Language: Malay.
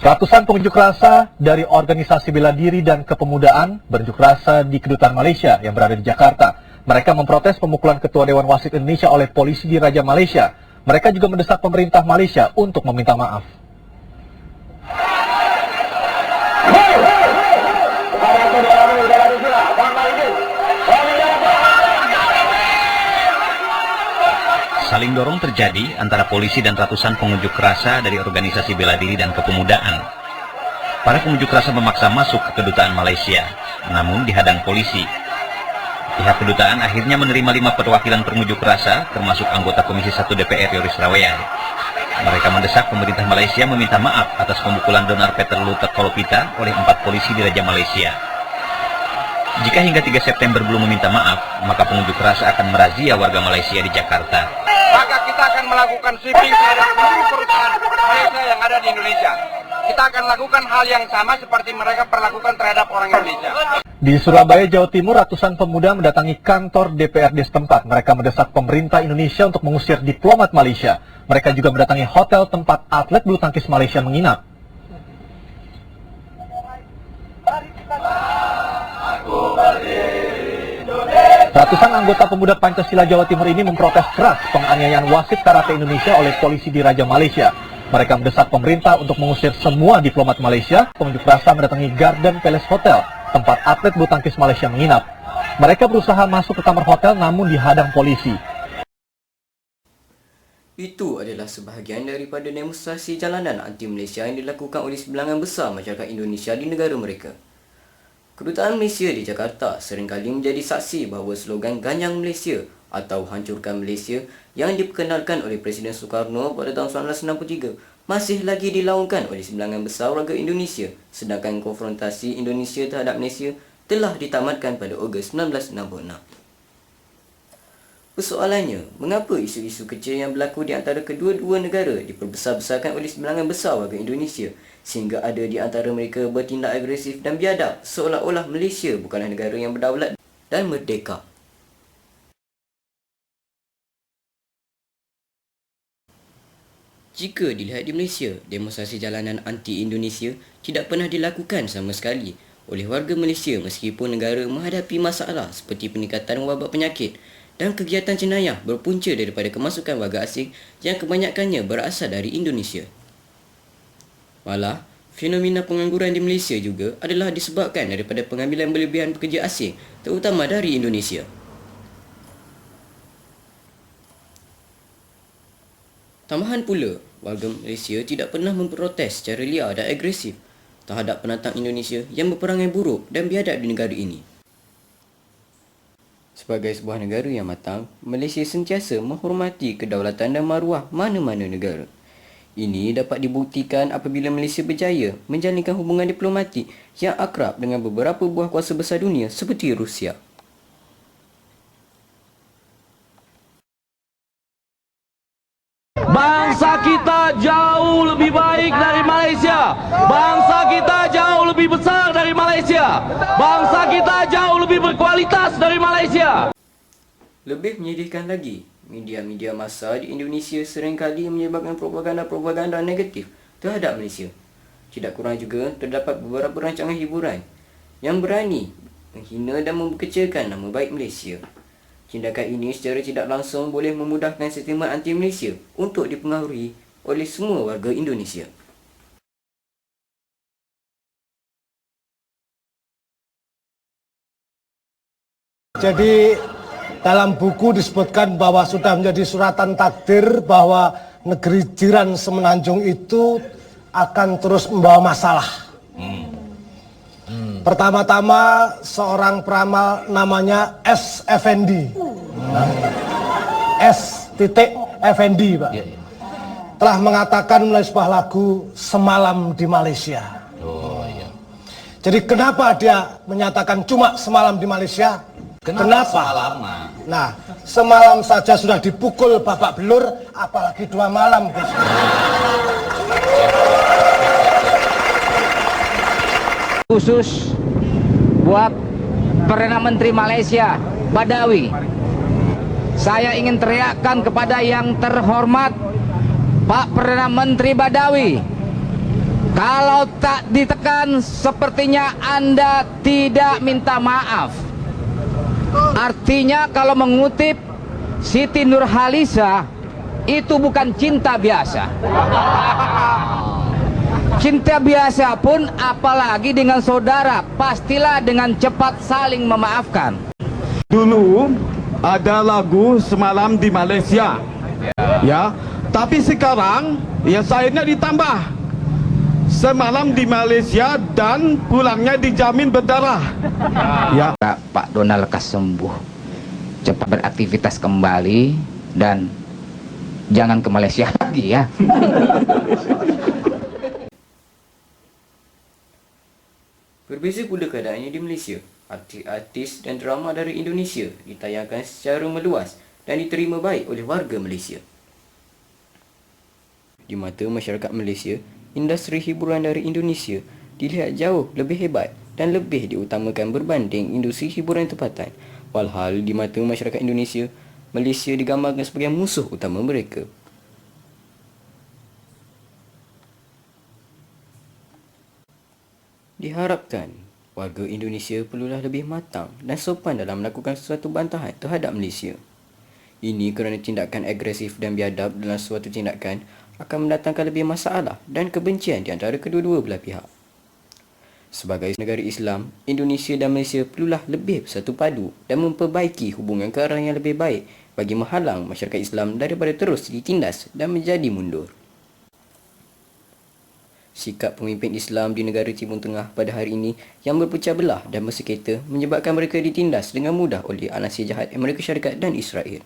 Ratusan pengunjuk rasa dari organisasi bela diri dan kepemudaan berunjuk rasa di Kedutaan Malaysia yang berada di Jakarta. Mereka memprotes pemukulan Ketua Dewan Wasit Indonesia oleh polisi di Raja Malaysia. Mereka juga mendesak pemerintah Malaysia untuk meminta maaf. Saling dorong terjadi antara polisi dan ratusan pengunjuk rasa dari organisasi bela diri dan kepemudaan. Para pengunjuk rasa memaksa masuk ke Kedutaan Malaysia, namun dihadang polisi. Pihak kedutaan akhirnya menerima 5 perwakilan pengunjuk rasa, termasuk anggota Komisi 1 DPR Yoris Raweyan. Mereka mendesak pemerintah Malaysia meminta maaf atas pemukulan Donar Peter Lutek Kolopita oleh 4 polisi di Raja Malaysia. Jika hingga 3 September belum meminta maaf, maka pengunjuk rasa akan merazia warga Malaysia di Jakarta. Maka kita akan melakukan sweeping terhadap seluruh perusahaan Malaysia yang ada di Indonesia. Kita akan lakukan hal yang sama seperti mereka perlakukan terhadap orang Indonesia. Di Surabaya, Jawa Timur, ratusan pemuda mendatangi kantor DPRD setempat. Mereka mendesak pemerintah Indonesia untuk mengusir diplomat Malaysia. Mereka juga mendatangi hotel tempat atlet bulu tangkis Malaysia menginap. Ratusan anggota pemuda Pancasila Jawa Timur ini memprotes keras penganiayaan wasit karate Indonesia oleh polisi di Raja Malaysia. Mereka mendesak pemerintah untuk mengusir semua diplomat Malaysia. Pengunjuk rasa mendatangi Garden Palace Hotel, tempat atlet bulu tangkis Malaysia menginap. Mereka berusaha masuk ke kamar hotel namun dihadang polisi. Itu adalah sebahagian daripada demonstrasi jalanan anti Malaysia yang dilakukan oleh sebilangan besar masyarakat Indonesia di negara mereka. Kedutaan Malaysia di Jakarta seringkali menjadi saksi bahawa slogan Ganyang Malaysia atau Hancurkan Malaysia yang diperkenalkan oleh Presiden Soekarno pada tahun 1963 masih lagi dilaungkan oleh sebilangan besar warga Indonesia, sedangkan konfrontasi Indonesia terhadap Malaysia telah ditamatkan pada Ogos 1966. Persoalannya, mengapa isu-isu kecil yang berlaku di antara kedua-dua negara diperbesar-besarkan oleh sebilangan besar warga Indonesia sehingga ada di antara mereka bertindak agresif dan biadab seolah-olah Malaysia bukanlah negara yang berdaulat dan merdeka. Jika dilihat di Malaysia, demonstrasi jalanan anti-Indonesia tidak pernah dilakukan sama sekali oleh warga Malaysia meskipun negara menghadapi masalah seperti peningkatan wabak penyakit dan kegiatan jenayah berpunca daripada kemasukan warga asing yang kebanyakannya berasal dari Indonesia. Malah, fenomena pengangguran di Malaysia juga adalah disebabkan daripada pengambilan berlebihan pekerja asing, terutama dari Indonesia. Tambahan pula, warga Malaysia tidak pernah memprotes secara liar dan agresif terhadap penantang Indonesia yang berperangai buruk dan biadab di negara ini. Sebagai sebuah negara yang matang, Malaysia sentiasa menghormati kedaulatan dan maruah mana-mana negara. Ini dapat dibuktikan apabila Malaysia berjaya menjalinkan hubungan diplomatik yang akrab dengan beberapa buah kuasa besar dunia seperti Rusia. Bangsa kita jauh lebih baik dari Malaysia. Bangsa kita jauh lebih besar dari Malaysia. Bangsa kita jauh lebih berkualitas dari Malaysia. Lebih menyedihkan lagi, media-media massa di Indonesia seringkali menyebarkan propaganda-propaganda negatif terhadap Malaysia. Tidak kurang juga terdapat beberapa rancangan hiburan yang berani menghina dan mengkecilkan nama baik Malaysia. Tindakan ini secara tidak langsung boleh memudahkan sentimen anti-Malaysia untuk dipengaruhi oleh semua warga Indonesia. Jadi dalam buku disebutkan bahwa sudah menjadi suratan takdir bahwa negeri jiran Semenanjung itu akan terus membawa masalah. Pertama-tama seorang peramal namanya S. Effendi. S. Effendi, Pak. Telah mengatakan melalui sebuah lagu Semalam di Malaysia. Jadi kenapa dia menyatakan cuma semalam di Malaysia? Kenapa? Nah, semalam saja sudah dipukul babak belur, apalagi 2 malam. Khusus buat Perdana Menteri Malaysia, Badawi. Saya ingin teriakkan kepada yang terhormat Pak Perdana Menteri Badawi. Kalau tak ditekan, sepertinya Anda tidak minta maaf. Artinya kalau mengutip Siti Nurhalisa, itu bukan cinta biasa. Cinta biasa pun apalagi dengan saudara, pastilah dengan cepat saling memaafkan. Dulu ada lagu Semalam di Malaysia, ya. Tapi sekarang ya saya nak ditambah Semalam di Malaysia dan pulangnya dijamin berdarah. Ya. Pak Donald lekas sembuh, cepat beraktivitas kembali dan jangan ke Malaysia lagi ya. Berbeza pula keadaannya di Malaysia. Artis-artis dan drama dari Indonesia ditayangkan secara meluas dan diterima baik oleh warga Malaysia. Di mata masyarakat Malaysia, industri hiburan dari Indonesia dilihat jauh lebih hebat dan lebih diutamakan berbanding industri hiburan tempatan. Walhal di mata masyarakat Indonesia, Malaysia digambarkan sebagai musuh utama mereka. Diharapkan warga Indonesia perlulah lebih matang dan sopan dalam melakukan sesuatu bantahan terhadap Malaysia. Ini kerana tindakan agresif dan biadab dalam suatu tindakan akan mendatangkan lebih masalah dan kebencian di antara kedua-dua belah pihak. Sebagai negara Islam, Indonesia dan Malaysia perlulah lebih bersatu padu dan memperbaiki hubungan ke arah yang lebih baik bagi menghalang masyarakat Islam daripada terus ditindas dan menjadi mundur. Sikap pemimpin Islam di negara Timur Tengah pada hari ini yang berpecah belah dan bersengketa menyebabkan mereka ditindas dengan mudah oleh anasir jahat Amerika Syarikat dan Israel.